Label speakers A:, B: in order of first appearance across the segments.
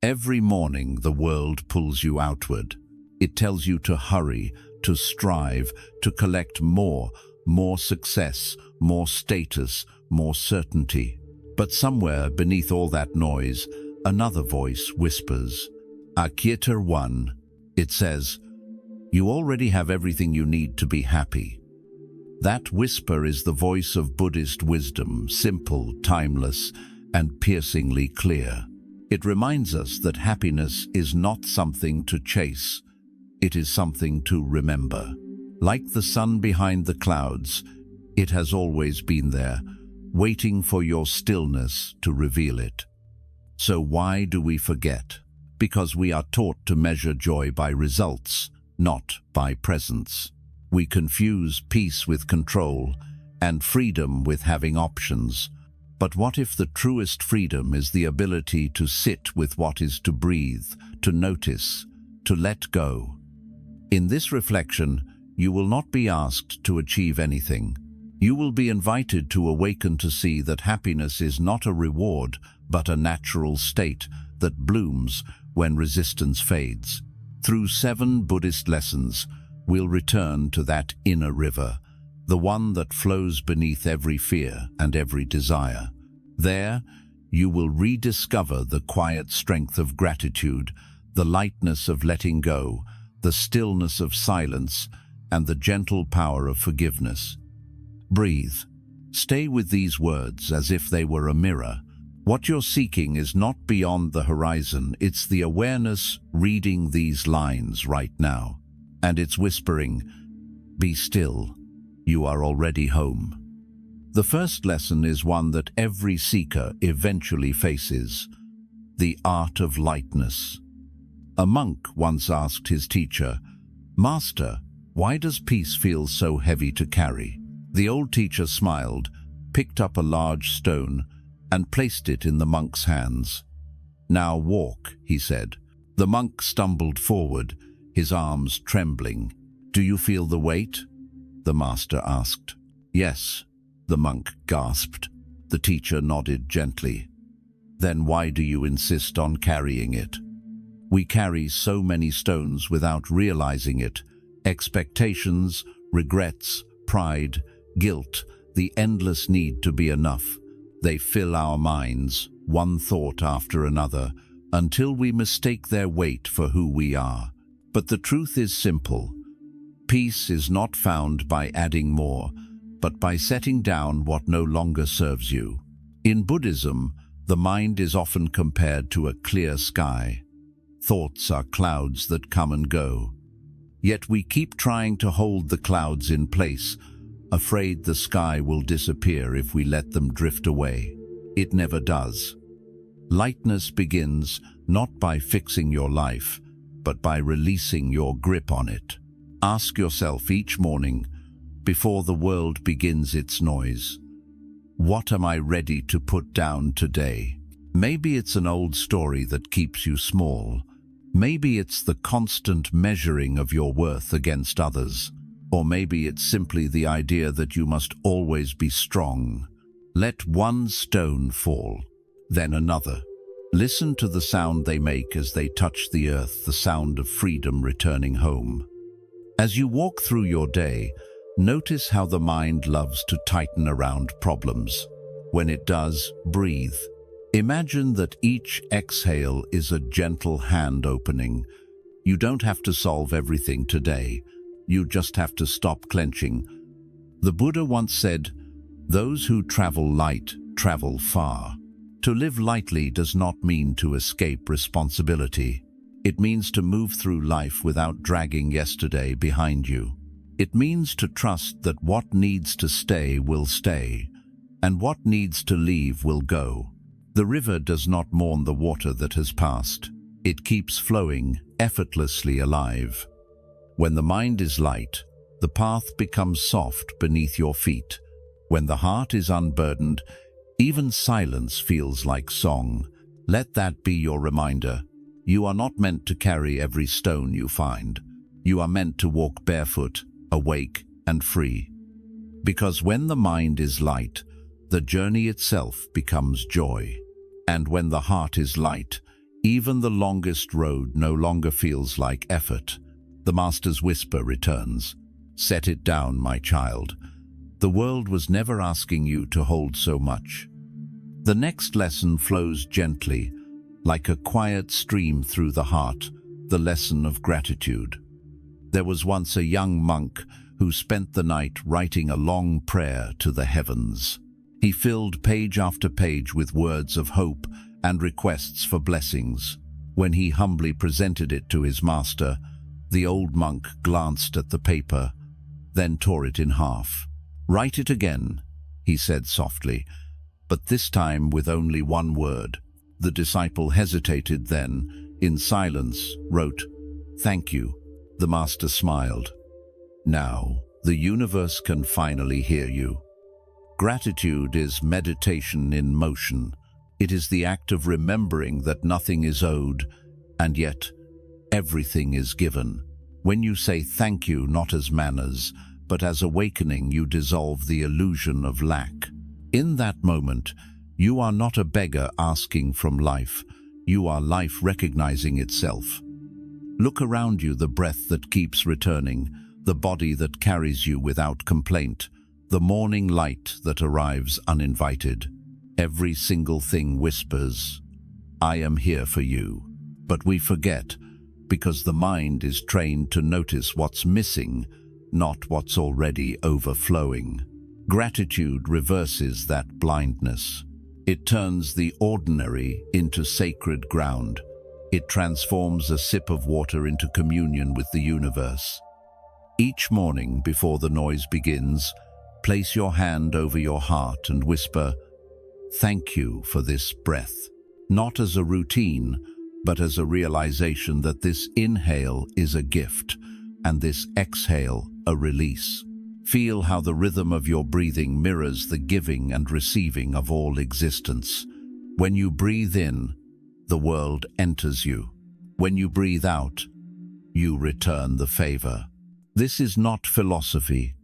A: Every morning the world pulls you outward. It tells you to hurry, to strive, to collect more success, more status, more certainty. But somewhere beneath all that noise, another voice whispers, Akieter one. It says, you already have everything you need to be happy. That whisper is the voice of Buddhist wisdom, simple, timeless, and piercingly clear. It reminds us that happiness is not something to chase. It is something to remember. Like the sun behind the clouds, it has always been there, waiting for your stillness to reveal it. So why do we forget? Because we are taught to measure joy by results, not by presence. We confuse peace with control and freedom with having options. But what if the truest freedom is the ability to sit with what is, to breathe, to notice, to let go? In this reflection, you will not be asked to achieve anything. You will be invited to awaken to see that happiness is not a reward, but a natural state that blooms when resistance fades. Through 7 Buddhist lessons, we'll return to that inner river, the one that flows beneath every fear and every desire. There, you will rediscover the quiet strength of gratitude, the lightness of letting go, the stillness of silence, and the gentle power of forgiveness. Breathe. Stay with these words as if they were a mirror. What you're seeking is not beyond the horizon, it's the awareness reading these lines right now. And it's whispering, be still, you are already home. The first lesson is one that every seeker eventually faces, the art of lightness. A monk once asked his teacher, Master, why does peace feel so heavy to carry? The old teacher smiled, picked up a large stone, and placed it in the monk's hands. Now walk, he said. The monk stumbled forward, his arms trembling. Do you feel the weight? The master asked. Yes, the monk gasped. The teacher nodded gently. Then why do you insist on carrying it? We carry so many stones without realizing it. Expectations, regrets, pride, guilt, the endless need to be enough. They fill our minds, one thought after another, until we mistake their weight for who we are. But the truth is simple. Peace is not found by adding more, but by setting down what no longer serves you. In Buddhism, the mind is often compared to a clear sky. Thoughts are clouds that come and go. Yet we keep trying to hold the clouds in place, afraid the sky will disappear if we let them drift away. It never does. Lightness begins not by fixing your life, but by releasing your grip on it. Ask yourself each morning, before the world begins its noise, what am I ready to put down today? Maybe it's an old story that keeps you small. Maybe it's the constant measuring of your worth against others. Or maybe it's simply the idea that you must always be strong. Let one stone fall, then another. Listen to the sound they make as they touch the earth, the sound of freedom returning home. As you walk through your day, notice how the mind loves to tighten around problems. When it does, breathe. Imagine that each exhale is a gentle hand opening. You don't have to solve everything today. You just have to stop clenching. The Buddha once said, "Those who travel light travel far." To live lightly does not mean to escape responsibility. It means to move through life without dragging yesterday behind you. It means to trust that what needs to stay will stay, and what needs to leave will go. The river does not mourn the water that has passed. It keeps flowing, effortlessly alive. When the mind is light, the path becomes soft beneath your feet. When the heart is unburdened, even silence feels like song. Let that be your reminder. You are not meant to carry every stone you find. You are meant to walk barefoot, awake and free. Because when the mind is light, the journey itself becomes joy. And when the heart is light, Even the longest road no longer feels like effort. The Master's whisper returns. Set it down, my child. The world was never asking you to hold so much. The next lesson flows gently, like a quiet stream through the heart, the lesson of gratitude. There was once a young monk who spent the night writing a long prayer to the heavens. He filled page after page with words of hope and requests for blessings. When he humbly presented it to his master, the old monk glanced at the paper, then tore it in half. "Write it again," he said softly, but this time with only one word. The disciple hesitated, then, in silence, wrote, "Thank you." The master smiled. "Now, the universe can finally hear you." Gratitude is meditation in motion. It is the act of remembering that nothing is owed, and yet everything is given. When you say thank you not as manners, but as awakening, you dissolve the illusion of lack. In that moment, you are not a beggar asking from life. You are life recognizing itself. Look around you, the breath that keeps returning, the body that carries you without complaint, the morning light that arrives uninvited. Every single thing whispers, "I am here for you." But we forget, because the mind is trained to notice what's missing, not what's already overflowing. Gratitude reverses that blindness. It turns the ordinary into sacred ground. It transforms a sip of water into communion with the universe. Each morning, before the noise begins, place your hand over your heart and whisper, "Thank you for this breath," not as a routine, but as a realization that this inhale is a gift, and this exhale a release. Feel how the rhythm of your breathing mirrors the giving and receiving of all existence. When you breathe in, the world enters you. When you breathe out, you return the favor. This is not philosophy.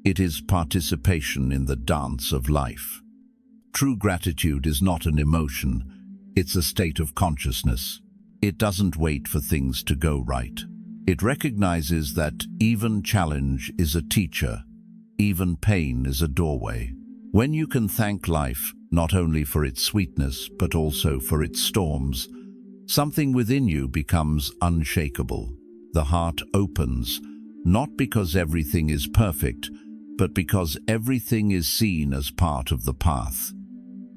A: It is participation in the dance of life. True gratitude is not an emotion. It's a state of consciousness. It doesn't wait for things to go right. It recognizes that even challenge is a teacher, even pain is a doorway. When you can thank life, not only for its sweetness, but also for its storms, something within you becomes unshakable. The heart opens, not because everything is perfect, but because everything is seen as part of the path.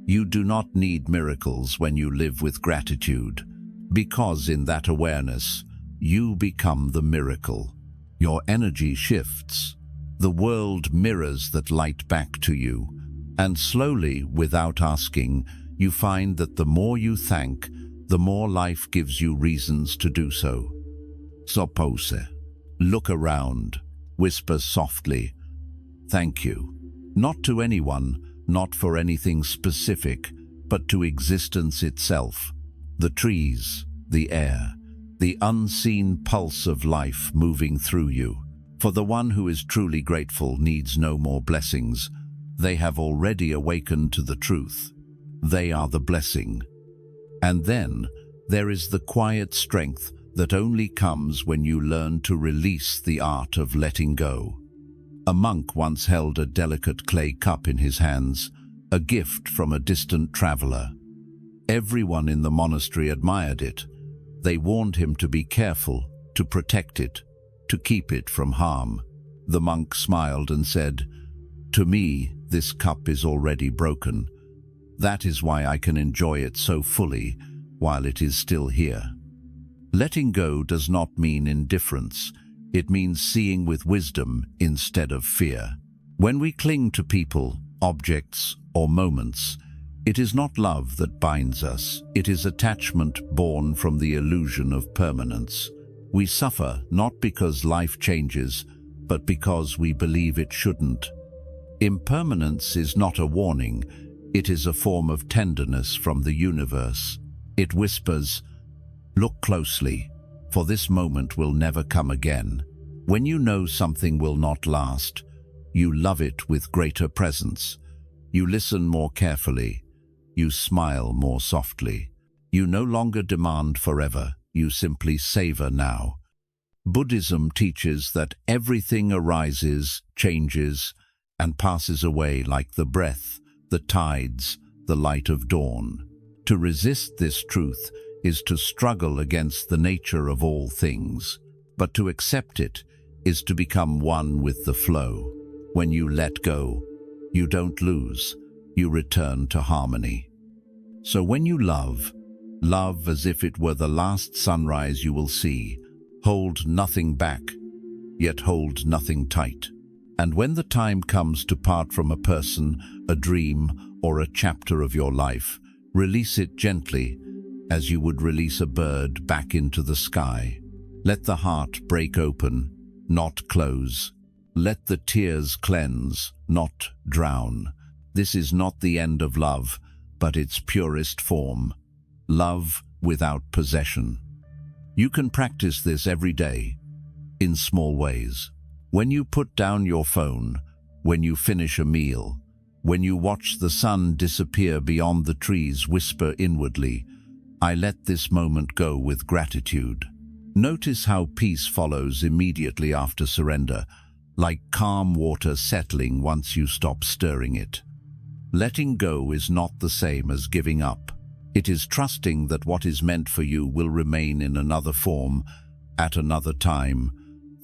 A: You do not need miracles when you live with gratitude, because in that awareness, you become the miracle. Your energy shifts. The world mirrors that light back to you, and slowly, without asking, you find that the more you thank, the more life gives you reasons to do so. Suppose. Look around. Whisper softly, "Thank you." Not to anyone, not for anything specific, but to existence itself. The trees, the air, the unseen pulse of life moving through you. For the one who is truly grateful needs no more blessings. They have already awakened to the truth. They are the blessing. And then there is the quiet strength that only comes when you learn to release the art of letting go. A monk once held a delicate clay cup in his hands, a gift from a distant traveler. Everyone in the monastery admired it. They warned him to be careful, to protect it, to keep it from harm. The monk smiled and said, "To me, this cup is already broken. That is why I can enjoy it so fully while it is still here." Letting go does not mean indifference. It means seeing with wisdom instead of fear. When we cling to people, objects, or moments, it is not love that binds us. It is attachment born from the illusion of permanence. We suffer not because life changes, but because we believe it shouldn't. Impermanence is not a warning. It is a form of tenderness from the universe. It whispers, "Look closely, for this moment will never come again." When you know something will not last, you love it with greater presence. You listen more carefully. You smile more softly. You no longer demand forever, you simply savor now. Buddhism teaches that everything arises, changes, and passes away like the breath, the tides, the light of dawn. To resist this truth is to struggle against the nature of all things, but to accept it is to become one with the flow. When you let go, you don't lose, you return to harmony. So when you love, love as if it were the last sunrise you will see. Hold nothing back, yet hold nothing tight. And when the time comes to part from a person, a dream, or a chapter of your life, release it gently, as you would release a bird back into the sky. Let the heart break open, not close. Let the tears cleanse, not drown. This is not the end of love, but its purest form. Love without possession. You can practice this every day, in small ways. When you put down your phone, when you finish a meal, when you watch the sun disappear beyond the trees, whisper inwardly, "I let this moment go with gratitude." Notice how peace follows immediately after surrender, like calm water settling once you stop stirring it. Letting go is not the same as giving up. It is trusting that what is meant for you will remain in another form, at another time,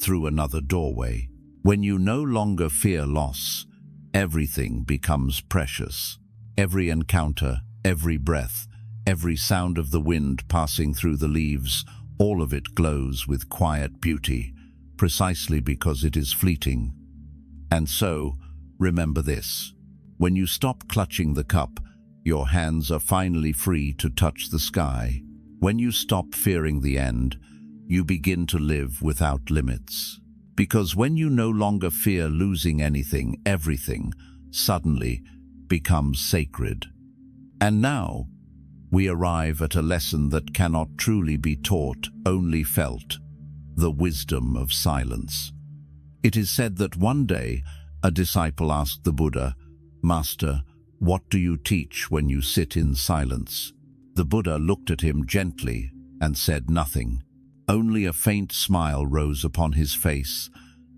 A: through another doorway. When you no longer fear loss, everything becomes precious. Every encounter, every breath, every sound of the wind passing through the leaves, all of it glows with quiet beauty, precisely because it is fleeting. And so, remember this: when you stop clutching the cup, your hands are finally free to touch the sky. When you stop fearing the end, you begin to live without limits. Because when you no longer fear losing anything, everything suddenly becomes sacred. And now, we arrive at a lesson that cannot truly be taught, only felt: the wisdom of silence. It is said that one day, a disciple asked the Buddha, "Master, what do you teach when you sit in silence?" The Buddha looked at him gently and said nothing. Only a faint smile rose upon his face,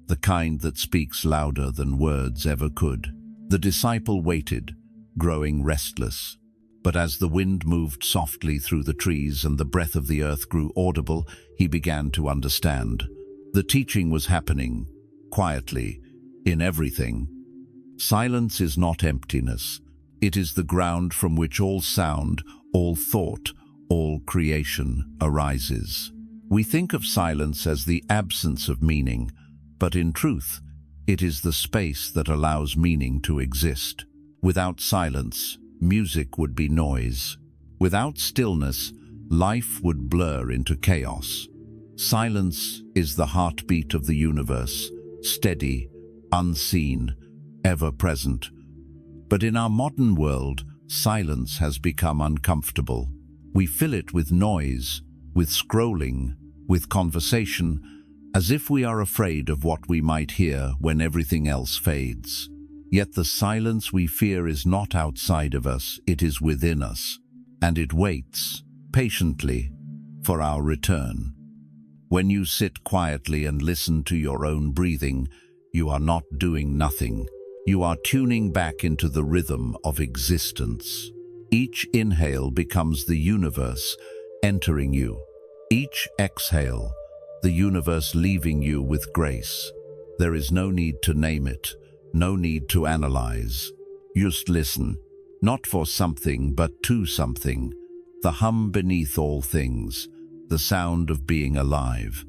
A: the kind that speaks louder than words ever could. The disciple waited, growing restless. But as the wind moved softly through the trees and the breath of the earth grew audible, he began to understand. The teaching was happening, quietly, in everything. Silence is not emptiness. It is the ground from which all sound, all thought, all creation arises. We think of silence as the absence of meaning, but in truth, it is the space that allows meaning to exist. Without silence, music would be noise. Without stillness, life would blur into chaos. Silence is the heartbeat of the universe, steady, unseen, ever present. But in our modern world, silence has become uncomfortable. We fill it with noise, with scrolling, with conversation, as if we are afraid of what we might hear when everything else fades. Yet the silence we fear is not outside of us, it is within us, and it waits, patiently, for our return. When you sit quietly and listen to your own breathing, you are not doing nothing. You are tuning back into the rhythm of existence. Each inhale becomes the universe entering you. Each exhale, the universe leaving you with grace. There is no need to name it, no need to analyze. Just listen, not for something but to something. The hum beneath all things, the sound of being alive.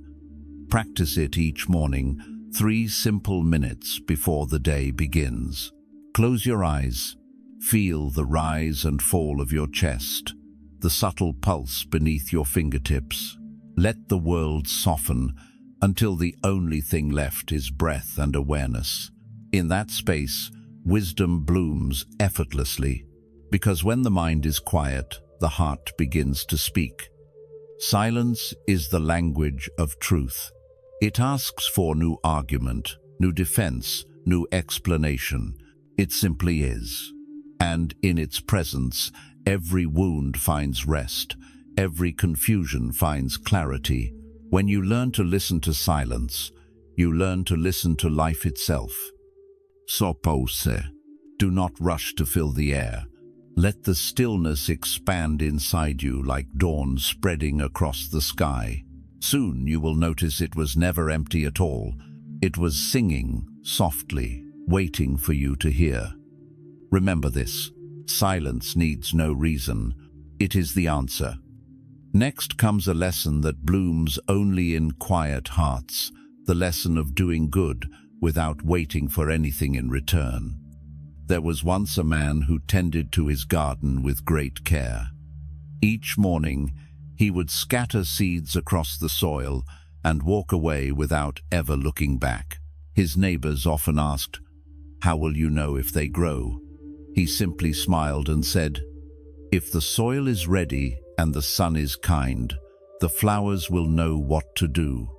A: Practice it each morning, 3 simple minutes before the day begins. Close your eyes. Feel the rise and fall of your chest, the subtle pulse beneath your fingertips. Let the world soften until the only thing left is breath and awareness. In that space, wisdom blooms effortlessly, because when the mind is quiet, the heart begins to speak. Silence is the language of truth. It asks for no argument, no defense, no explanation. It simply is. And in its presence, Every wound finds rest. Every confusion finds clarity. When you learn to listen to silence, you learn to listen to life itself. Sopose. Do not rush to fill the air. Let the stillness expand inside you like dawn spreading across the sky. Soon you will notice it was never empty at all. It was singing softly, waiting for you to hear. Remember this: silence needs no reason. It is the answer. Next comes a lesson that blooms only in quiet hearts, the lesson of doing good without waiting for anything in return. There was once a man who tended to his garden with great care. Each morning, he would scatter seeds across the soil and walk away without ever looking back. His neighbors often asked, "How will you know if they grow?" He simply smiled and said, "If the soil is ready and the sun is kind, the flowers will know what to do."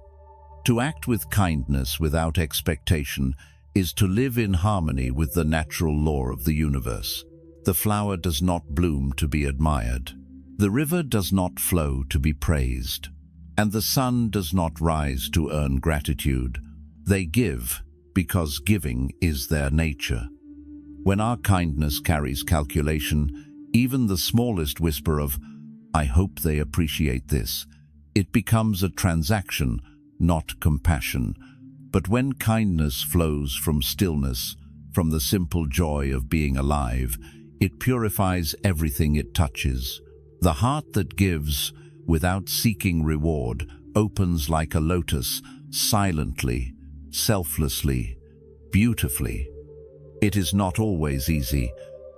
A: To act with kindness without expectation is to live in harmony with the natural law of the universe. The flower does not bloom to be admired. The river does not flow to be praised. And the sun does not rise to earn gratitude. They give because giving is their nature. When our kindness carries calculation, even the smallest whisper of, "I hope they appreciate this," it becomes a transaction, not compassion. But when kindness flows from stillness, from the simple joy of being alive, it purifies everything it touches. The heart that gives, without seeking reward, opens like a lotus, silently, selflessly, beautifully. It is not always easy.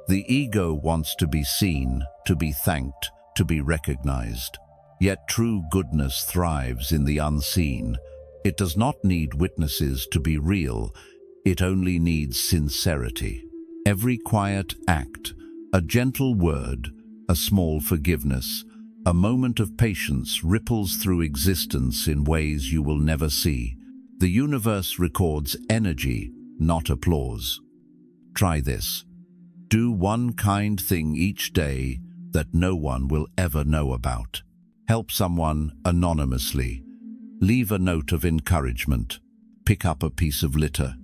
A: The ego wants to be seen, to be thanked, to be recognized. Yet true goodness thrives in the unseen. It does not need witnesses to be real. It only needs sincerity. Every quiet act, a gentle word, a small forgiveness, a moment of patience ripples through existence in ways you will never see. The universe records energy, not applause. Try this. Do one kind thing each day that no one will ever know about. Help someone anonymously. Leave a note of encouragement. Pick up a piece of litter.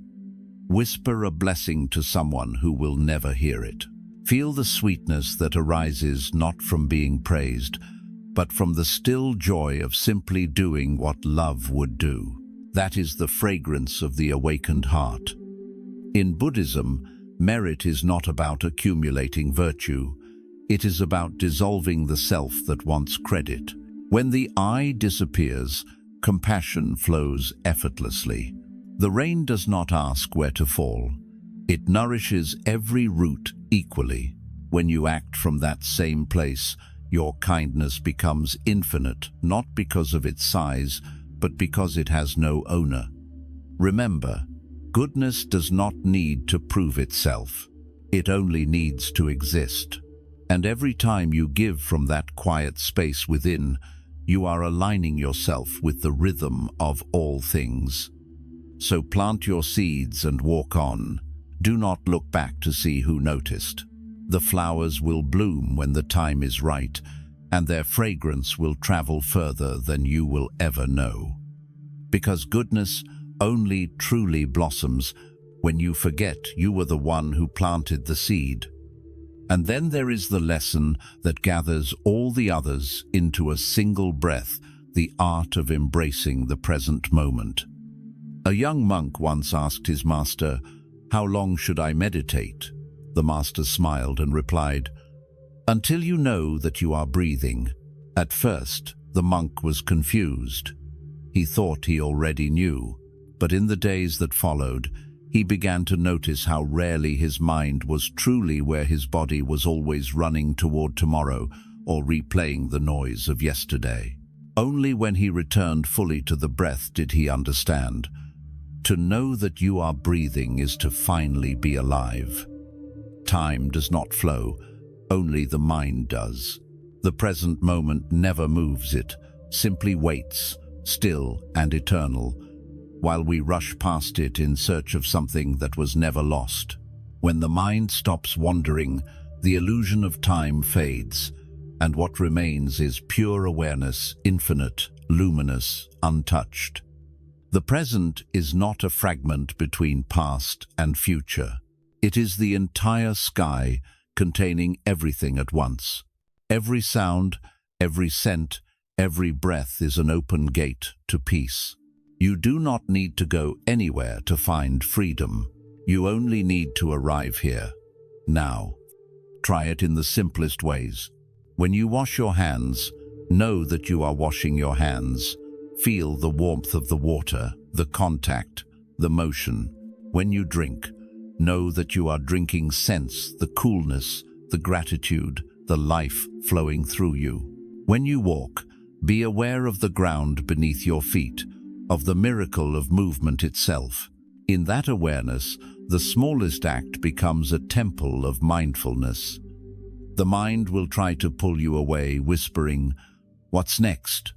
A: Whisper a blessing to someone who will never hear it. Feel the sweetness that arises not from being praised, but from the still joy of simply doing what love would do. That is the fragrance of the awakened heart. In Buddhism, merit is not about accumulating virtue. It is about dissolving the self that wants credit. When the I disappears, compassion flows effortlessly. The rain does not ask where to fall. It nourishes every root equally. When you act from that same place, your kindness becomes infinite, not because of its size, but because it has no owner. Remember, goodness does not need to prove itself. It only needs to exist. And every time you give from that quiet space within, you are aligning yourself with the rhythm of all things. So plant your seeds and walk on. Do not look back to see who noticed. The flowers will bloom when the time is right, and their fragrance will travel further than you will ever know. Because goodness only truly blossoms when you forget you were the one who planted the seed. And then there is the lesson that gathers all the others into a single breath, the art of embracing the present moment. A young monk once asked his master, "How long should I meditate?" The master smiled and replied, "Until you know that you are breathing." At first, the monk was confused. He thought he already knew, but in the days that followed, he began to notice how rarely his mind was truly where his body was always running toward tomorrow or replaying the noise of yesterday. Only when he returned fully to the breath did he understand. To know that you are breathing is to finally be alive. Time does not flow, only the mind does. The present moment never moves it, simply waits, still and eternal, while we rush past it in search of something that was never lost. When the mind stops wandering, The illusion of time fades, and what remains is pure awareness, infinite, luminous, untouched. The present is not a fragment between past and future. It is the entire sky containing everything at once. Every sound, every scent, every breath is an open gate to peace. You do not need to go anywhere to find freedom. You only need to arrive here, now. Try it in the simplest ways. When you wash your hands, know that you are washing your hands. Feel the warmth of the water, the contact, the motion. When you drink, know that you are drinking sense, the coolness, the gratitude, the life flowing through you. When you walk, be aware of the ground beneath your feet, of the miracle of movement itself. In that awareness, the smallest act becomes a temple of mindfulness. The mind will try to pull you away, whispering, "What's next?"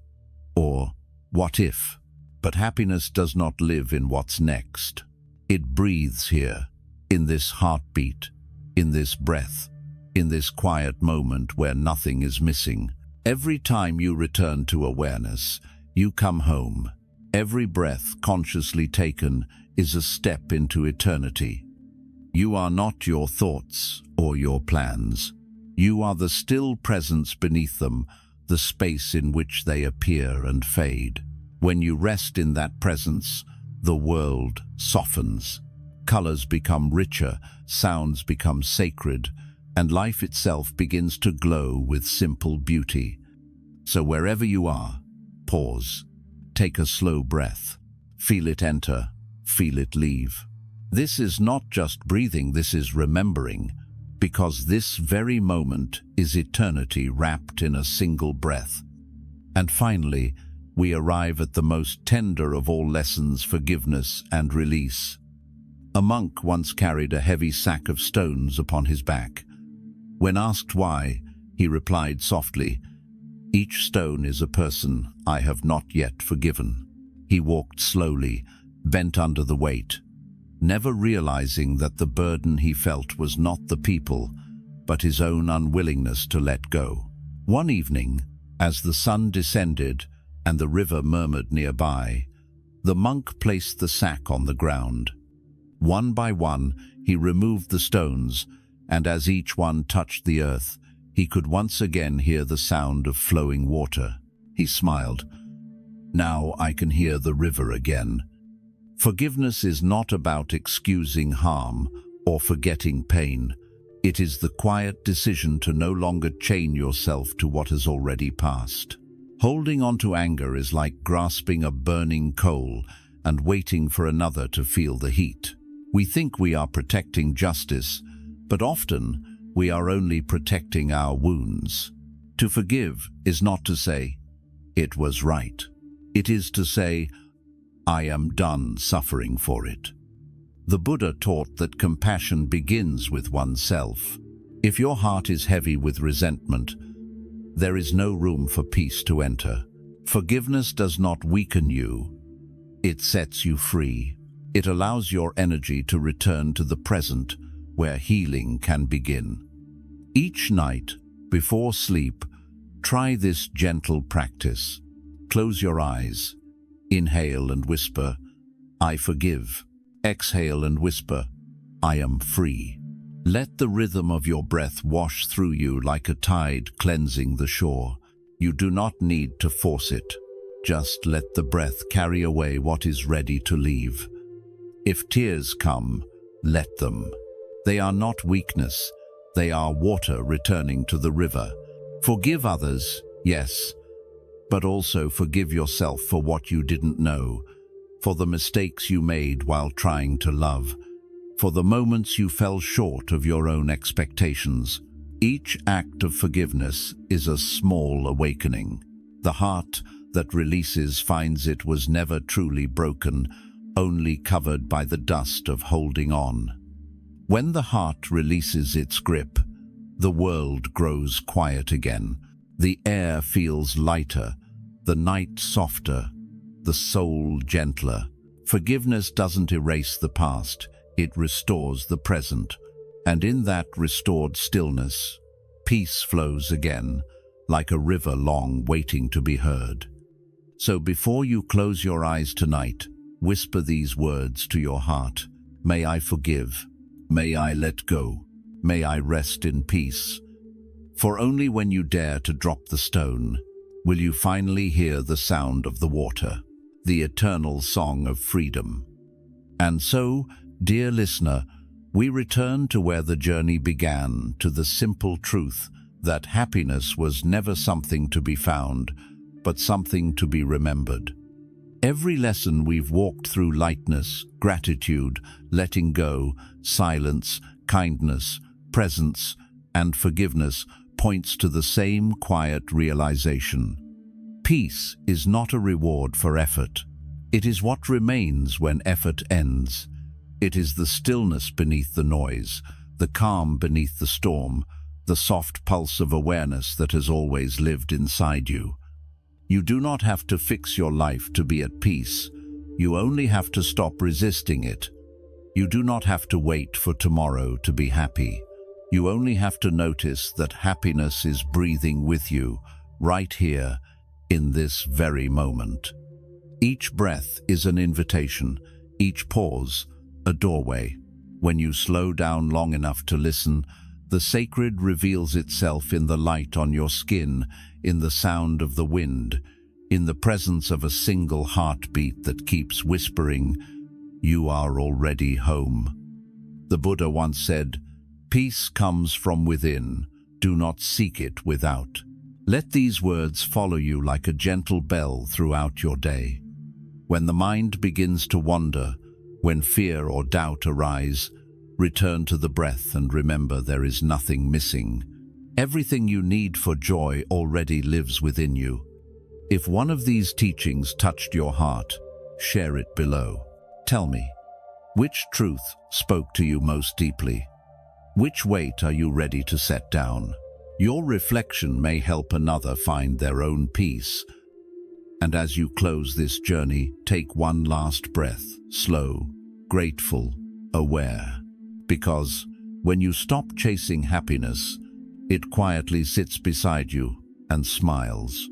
A: or "What if?" But happiness does not live in what's next. It breathes here, in this heartbeat, in this breath, in this quiet moment where nothing is missing. Every time you return to awareness, you come home. Every breath consciously taken is a step into eternity. You are not your thoughts or your plans. You are the still presence beneath them, the space in which they appear and fade. When you rest in that presence, the world softens. Colors become richer, sounds become sacred, and life itself begins to glow with simple beauty. So wherever you are, pause. Take a slow breath. Feel it enter, feel it leave. This is not just breathing, this is remembering, because this very moment is eternity wrapped in a single breath. And finally, we arrive at the most tender of all lessons, forgiveness and release. A monk once carried a heavy sack of stones upon his back. When asked why, he replied softly, "Each stone is a person I have not yet forgiven." He walked slowly, bent under the weight, never realizing that the burden he felt was not the people, but his own unwillingness to let go. One evening, as the sun descended and the river murmured nearby, the monk placed the sack on the ground. One by one, he removed the stones, and as each one touched the earth, he could once again hear the sound of flowing water. He smiled. "Now I can hear the river again." Forgiveness is not about excusing harm or forgetting pain. It is the quiet decision to no longer chain yourself to what has already passed. Holding on to anger is like grasping a burning coal and waiting for another to feel the heat. We think we are protecting justice, but often we are only protecting our wounds. To forgive is not to say, "It was right." It is to say, "I am done suffering for it." The Buddha taught that compassion begins with oneself. If your heart is heavy with resentment, there is no room for peace to enter. Forgiveness does not weaken you. It sets you free. It allows your energy to return to the present, where healing can begin. Each night, before sleep, try this gentle practice. Close your eyes. Inhale and whisper, "I forgive." Exhale and whisper, "I am free." Let the rhythm of your breath wash through you like a tide cleansing the shore. You do not need to force it. Just let the breath carry away what is ready to leave. If tears come, let them. They are not weakness. They are water returning to the river. Forgive others, yes, but also forgive yourself for what you didn't know, for the mistakes you made while trying to love, for the moments you fell short of your own expectations. Each act of forgiveness is a small awakening. The heart that releases finds it was never truly broken, only covered by the dust of holding on. When the heart releases its grip, the world grows quiet again. The air feels lighter, the night softer, the soul gentler. Forgiveness doesn't erase the past, it restores the present. And in that restored stillness, peace flows again, like a river long waiting to be heard. So before you close your eyes tonight, whisper these words to your heart. May I forgive. May I let go. May I rest in peace. For only when you dare to drop the stone, will you finally hear the sound of the water, the eternal song of freedom. And so, dear listener, we return to where the journey began, to the simple truth that happiness was never something to be found, but something to be remembered. Every lesson we've walked through, lightness, gratitude, letting go, silence, kindness, presence, and forgiveness, points to the same quiet realization. Peace is not a reward for effort. It is what remains when effort ends. It is the stillness beneath the noise, the calm beneath the storm, the soft pulse of awareness that has always lived inside you. You do not have to fix your life to be at peace. You only have to stop resisting it. You do not have to wait for tomorrow to be happy. You only have to notice that happiness is breathing with you, right here, in this very moment. Each breath is an invitation, each pause, a doorway. When you slow down long enough to listen, the sacred reveals itself in the light on your skin, in the sound of the wind, in the presence of a single heartbeat that keeps whispering, "You are already home." The Buddha once said, "Peace comes from within, do not seek it without." Let these words follow you like a gentle bell throughout your day. When the mind begins to wander, when fear or doubt arise, return to the breath and remember there is nothing missing. Everything you need for joy already lives within you. If one of these teachings touched your heart, share it below. Tell me, which truth spoke to you most deeply? Which weight are you ready to set down? Your reflection may help another find their own peace. And as you close this journey, take one last breath, slow, grateful, aware. Because when you stop chasing happiness, it quietly sits beside you and smiles.